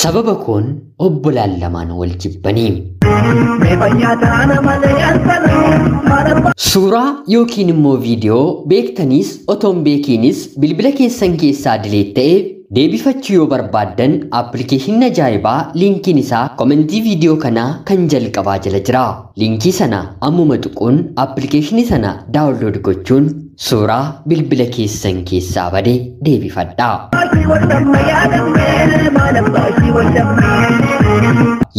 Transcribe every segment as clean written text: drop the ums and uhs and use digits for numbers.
sababa kun obbolaan lamaan wal jibbanii. Suuraa yookiin immoo viidiyoo beektanis otoon beekinis bilbila keessan keessaa dileet ta'e deebifachuu yoo barbaaddan appilikeeshinii ajaa'ibaa linkiin isaa komentii viidiyoo kanaa kan jalqabaa jala jira. Linkii sana ammuma tuquun appilikeeshinii sana daawunlood gochuun suuraa bilbila keessan keessaa bade deebifadhaa.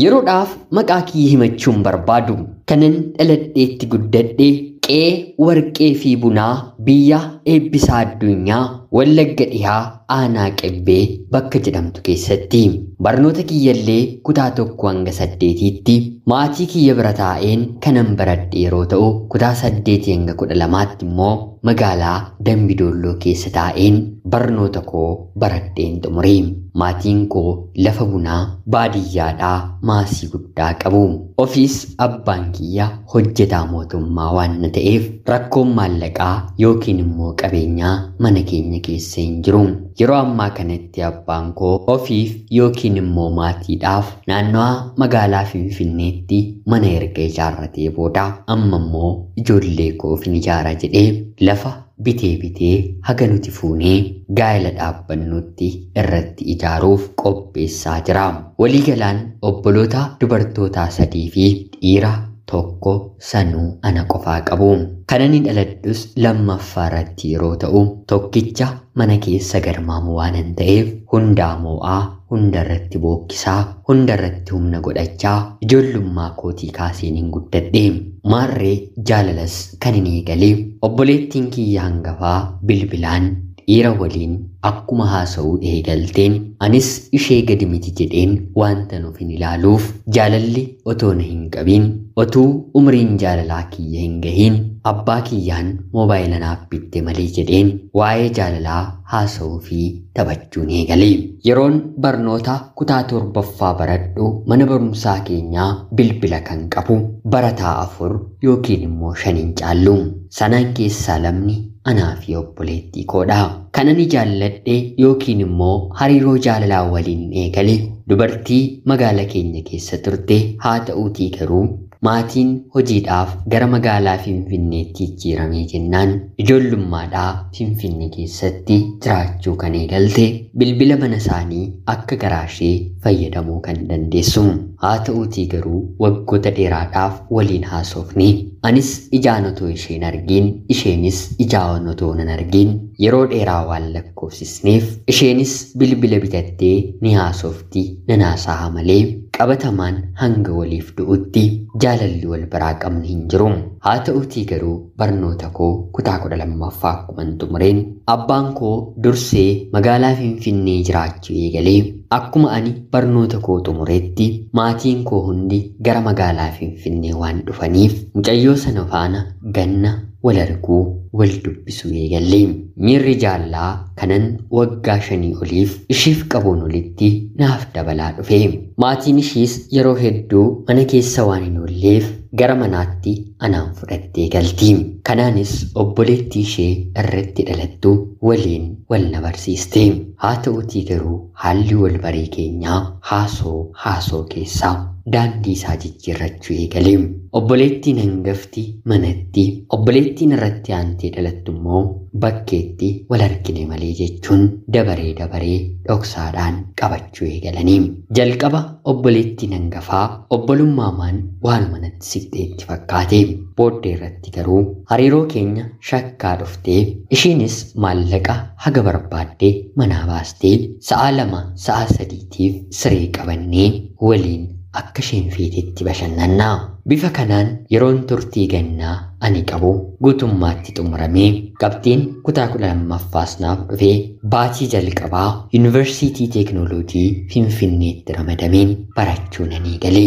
Yeroodhaaf maqaa kiyya himachuun barbaadu kanan dhaladheetti guddadhe qe'ee warqee fi bunaa biyya eebbisaa addunyaa Wallagga dhihaa aanaa Qebbee bakka jedhamtu keessatti barnoota kiyyallee kutaa 1 hanga 8tti maatii kiyya bira taa'een kanan baradhe yeroo ta'u kutaa 8 hanga 12tti immoo magaalaa Dambidolloo keessa taa'een barnoota koo baradheen xumure. Maatiin koo lafa bunaa baadiyyaadhaa maasii guddaa qabu. Ofiis abbaan kiyya hojjetaa mootummaa waan ta'eef rakkoon maallaqaa yookiin immoo qabeenyaa mana keenya keessa hin jiru. Yeroo ammaa kanatti abbaan koo ofiif yookiin immoo maatiidhaaf naannawaa magaalaa Finfinneetti mana erga ijaarratee booda amma immoo ijoollee koof ni ijaara jedhee lafa bitee haga nuti fuunee gaa'ela dhaabbannutti irratti ijaaruuf qopheessaa jira. Waliigalaan obboloota dubartootaa 3 fi dhiira 1 sanuu ana qofaa qabu. Kanani dhaladhus lammaffaa irratti yeroo ta'u tokkicha mana keessa garmaamu waan ta'eef hundaa moo'aa hundarratti bookkisaa hundarratti humna godhachaa ijoollummaa kootii kaaseen hin guddadhe. Maarree jaalalas kan hin eegalee obboleettiin kiyya hangafaa bilbilaan dhiira waliin akkuma haasa'uu eegalteen anis ishee gadi miti jedheen wanta nuuf hin ilaaluuf jaalalli otoo na hin qabiin otuu umriin jaalalaa kiyya hin gahiin abbaa kiyyaan moobaayila naaf bitte malee jedheen waa'ee jaalalaa haasa'uu fi taphachuun eegalee. Yeroon barnoota kutaa 7ffaa baradhu mana barumsaa keenyaa bilbila kan qabu barataa 4 yookiin immoo 5 hin caallu. Sanaan keessaa lamni anaa fi obboleettii koodha. Kanani jaalladhe yookiin immoo hariiroo jaalalaa waliin eegale dubartii magaala keenya keessa turte haa ta'uutii garuu maatiin hojiidhaaf gara magaalaa Finfinneetti jijjiiramee jennaan ijoollummaadhaa Finfinnee keessatti jiraachuu kan eegalte bilbila mana isaanii akka garaashee fayyadamuu kan dandeessu. Haa ta'uutii garuu waggoota dheeraadhaaf waliin haasofne anis ijaan otoo isheen argiin isheenis ijaan otoo nan argiin yeroo dheeraa waan lakkoofsisneef isheenis bilbila bitattee ni haasofti nan haasa'a malee qabatamaan hanga waliif du'utti jaalalli wal biraa qabni hin jiru. Haa ta'uutii garuu barnoota koo kutaa 12ffaa akkuman xumureen abbaan koo dursee magaalaa Finfinnee jiraachuu eegalee akkuma ani barnoota koo xumureetti maatiin koo hundi gara magaalaa Finfinnee waan dhufaniif mucayyoo sana faana ganna wal arguu wal dubbisuu eegalle. Miirri jaallaa kanan waggaa 5 oliif ishiif qabuun olitti naaf dabalaa dhufe. Maatiin ishiis yeroo hedduu mana keessa waan hin oolleef gara manaatti anaan fudhattee galti. Kanaanis obboleettii ishee irratti dhalattu waliin wal na barsiiste. Haa ta'uutii garuu haalli wal barii keenyaa haasoo keessaa daandii isaa jijjiirrachuu eegale. Obboleettiin hangafti manatti obboleettiin irratti aantee dhalattu immoo bakkeetti wal argine malee jechuun dabaree dhoksaadhaan qabachuu eegalanii. Jalqaba obboleettiin hangafaa obbolummaan waan manatti siqxeetti fakkaate. Booddee irratti garuu hariiroo keenya shakkaa dhuftee ishiinis maallaqa haga barbaadde manaa baastee sa'a 2 sa'a 3tiif siree qabannee waliin akka isheen feetetti bashannannaa. Bifa kanaan yeroon turtii gannaa ani qabu guutummaatti xumuramee qabxiin kutaa 12ffaas naaf dhufee baatii jalqabaa Yuunivarsiitii Teeknooloojii Finfinneetti ramadameen barachuu nan eegale.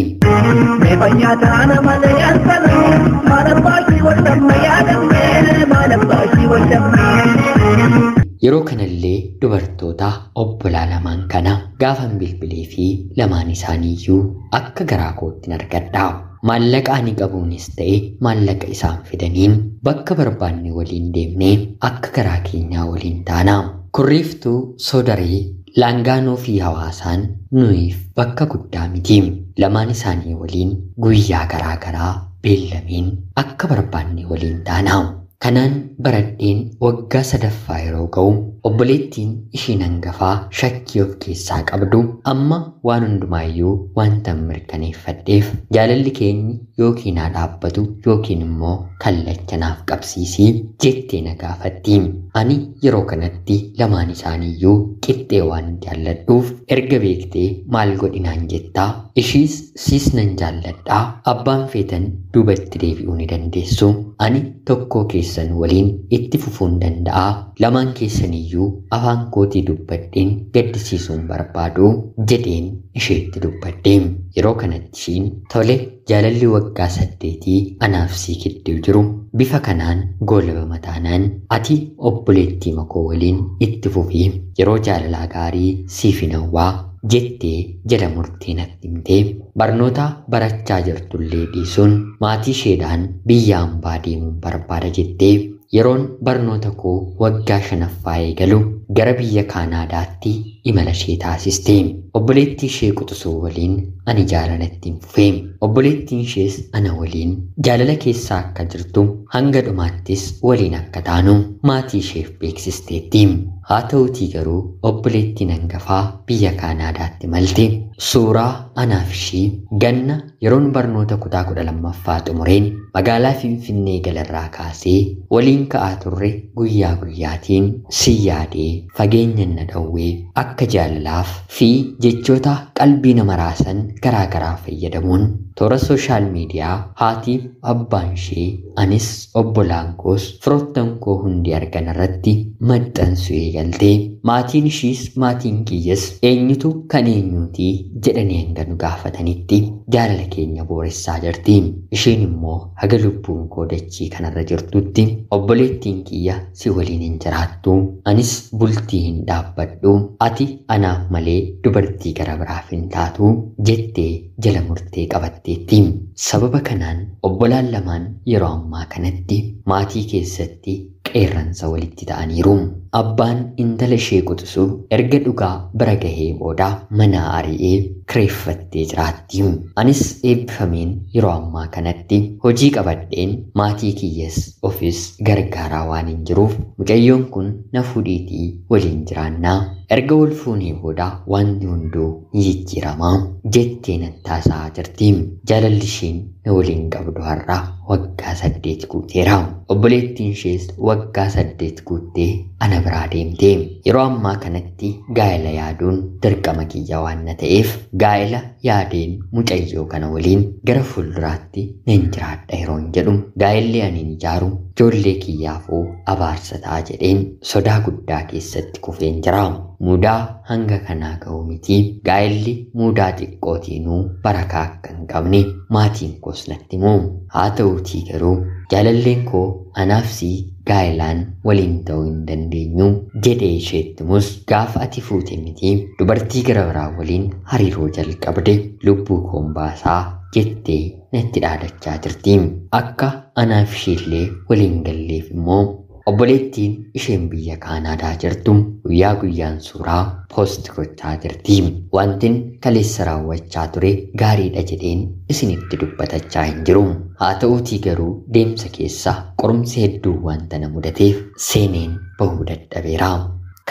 Yeroo kanallee dubartoota obbolaa lamaan kana gaafan bilbilee fi lamaan isaaniiyyuu akka garaa kootti argadha. Maallaqa ani qabuunis ta'e maallaqa isaan fidaniin bakka barbaanne waliin deemnee akka garaa keenyaa waliin taana. Kurriiftuu Soodaree Laangaanoo fi hawaasaan nuyiif bakka guddaa miti. Lamaan isaanii waliin guyyaa garaa garaa beellameen akka barbaanne waliin taana. Kanaan baradheen waggaa 3ffaa yeroo ga'u obboleettiin ishiin hangafaa shakkii of keessaa qabdu amma waan hundumaayyuu wanta mirkaneeffadheef jaalalli keenyi yookiin haa dhaabbatu yookiin immoo kallacha naaf qabsiisii jettee na gaafatti. Ani yeroo kanatti lamaan isaaniiyyuu qixxee waan jaalladhuuf erga beektee maal godhinaan jettaa? Ishiis siis nan jaalladhaa, abbaan feetan duubatti deebi'uu ni dandeessu, ani tokkoo keessan waliin itti fufuun danda'a, lamaan keessaniyyuu afaan kootii dubbadheen gaddisiisuun barbaadu jedheen isheetti dubbadhe. Yeroo kanatti ishiin tole jaalalli waggaa 8 anaaf sii gidduu jiru bifa kanaan goolabama taanaan ati obboleettii makoo waliin itti fufii yeroo jaalalaa gaarii siif hin hawwaa jettee jala murtii natti himtee barnoota barachaa jirtullee dhiisuun maatii isheedhaan biyya hambaa deemuun barbaada jettee yeroon barnoota koo waggaa 5ffaa eegalu gara biyya Kaanaadaatti imala ishee taasiste. Obboleettii ishee quxisuu waliin ani jaalalatti hin fufee. Obboleettiin ishees ana waliin jaalala keessaa akka jirtu hanga dhumaattis waliin akka taanu maatii isheef beeksisteetti. Haa ta'uutii garuu obboleettiin hangafaa biyya Kaanaadaatti malte. Suuraa anaaf ishee ganna yeroon barnoota kutaa 12ffaa xumureen magaalaa Finfinnee galarraa kaasee waliin ka'aa turre guyyaa guyyaatiin si yaadee fageenya na dhawwee akka jaalalaaf fi jechoota qalbii nama raasan garaa garaa fayyadamuun toora sooshaal miidiyaa haatiif abbaan ishee anis obbolaan koos firoottan koo hundi argan irratti maxxansuu eegaltee maatiin ishiis maatiin kiyyas eenyutu kan eenyuutii jedhanii hanga nu gaafatanitti jaalala keenya booressaa jirti. Isheen immoo haga lubbuun koo dachii kanarra jirtutti obboleettiin kiyya si waliin hin jiraattu, anis bultii hin dhaabbadhu, ati anaaf malee dubartii gara biraaf hin taatu jettee jala murtee qabatteetti. Sababa kanaan obbolaan lamaan yeroo ammaa kanatti maatii keessatti qeerransa walitti ta'aniiru. Abbaan intala ishee quxisuu erga dhugaa bira gahee booda mana ari'ee kireeffattee jiraatti. Anis eebbifameen yeroo ammaa kanatti hojii qabadheen maatii kiyyas ofis gargaaraa waan hin jiruuf mucayyoon kun na fuudhiitii waliin jiraannaa. Erga wal fuunee booda wanti hunduu ni jijjiirama jettee nattaasaa jirti. Jaalalli isheen na waliin qabdu har'a waggaa 8 guuteera. Obboleettiin ishees waggaa 8 guuttee ana biraa deemte. Yeroo ammaa kanatti gaa'ela yaaduun dirqama kiyya waan na ta'eef gaa'ela yaadeen mucayyoo kana waliin gara fuulduraatti nan jiraadha yeroon jedhu gaa'elli aniin ijaaru ijoollee kiyyaafuu abaarsa ta'a jedheen sodaa guddaa keessatti kufeen jira. Mudaa hanga kanaa ga'u miti. Gaa'elli mudaa xiqqootiinuu barakaa akka hin qabne maatiin koos natti himu. Haa ta'uutii garuu jaalalleen koo anaaf si gaa'elaan waliin ta'uu hin dandeenyu jedhee isheetti himus gaafa ati fuute miti dubartii gara biraa waliin hariiroo jalqabde lubbuu koon baasaa jettee natti dhaadachaa jirti. Akka anaaf isheellee waliin galleef immoo obboleettiin isheen biyya Kaanaadaa jirtu guyyaa guyyaan suuraa poost gochaa jirti. Wantin kaleessa raawwachaa ture gaariidha jedheen isinitti dubbatachaa hin jiru. Haa ta'uutii garuu deemsa keessa qorumsi hedduu wanta na mudateef seeneen bahuu dadhabeera.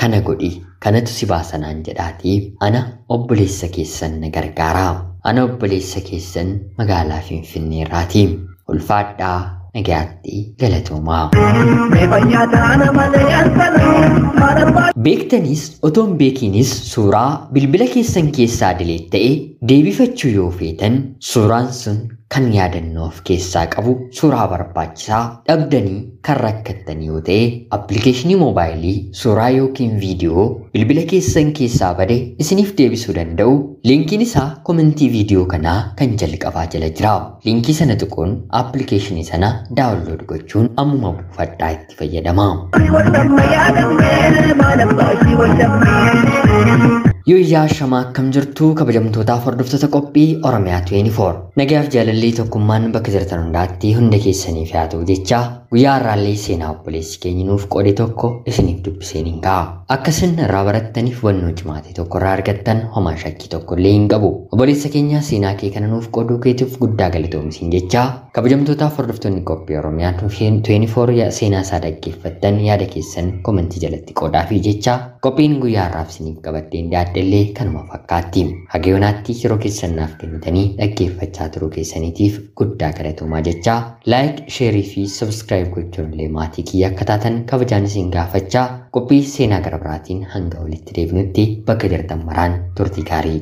Kana godhi kanatu si baasanaan jedhaatii ana obboleessa keessan na gargaara. Ana obboleessa keessan magaalaa Finfinneerraati. Ulfaadhaa nagaatti galatoomaa. Beektanis otoon beekiinis suuraa bilbila keessan keessaa dileet ta'e deebifachuu yoo feetan suuraan sun kan yaadannoof keessaa qabu suuraa barbaachisaa dhabdanii kan rakkattan yoo ta'e appilikeeshinii moobaayilii suuraa yookiin viidiyoo bilbila keessan keessaa bade isiniif deebisuu danda'u liinkiin isaa komentii viidiyoo kanaa kan jalqabaa jala jira. Liinkii sana tuquun appilikeeshinii sana daawunlood gochuun ammuma buufadhaa itti fayyadama. Yoo shamaa akkam jirtu kabajamtootaaf hordoftoota qophii Oromiyaa 24 nagaaf jaalallee tokkummaan bakka jirtan hundaatti hunda keessaniif haa ta'u jecha guyyaa har'aallee seenaa obboleessi keenya nuuf qoode tokko isiniif dubbiseen hin ga'a. Akka isin irraa barattaniif hubannoo cimaate tokko irraa argattan homaa shakkii tokko illee hin qabu. Obboleessa keenya seenaa kee kana nuuf qooduu keetiif guddaa galatoomi jechaa kabajamtootaaf hordoftoonni qophii Oromiyaa 24 seenaa isaa dhaggeeffattan yaada keessan komentii jalatti qoodaafii jechaa qophiin guyyaa har'aaf isiniif qabaddeen daaddellee kanuma fakkaatti. Haga yoonaatti yeroo keessan naaf kennitanii dhaggeeffachaa turuu keessaniitiif guddaa galatoomaa jechaa laayik, sheerii fi sabskiraayib gochuun illee maatii kiyya akka taatan kabajaan isin gaafachaa qophii seenaa gara biraatiin hanga walitti deebinutti bakka jirtan maraan turtii gaarii.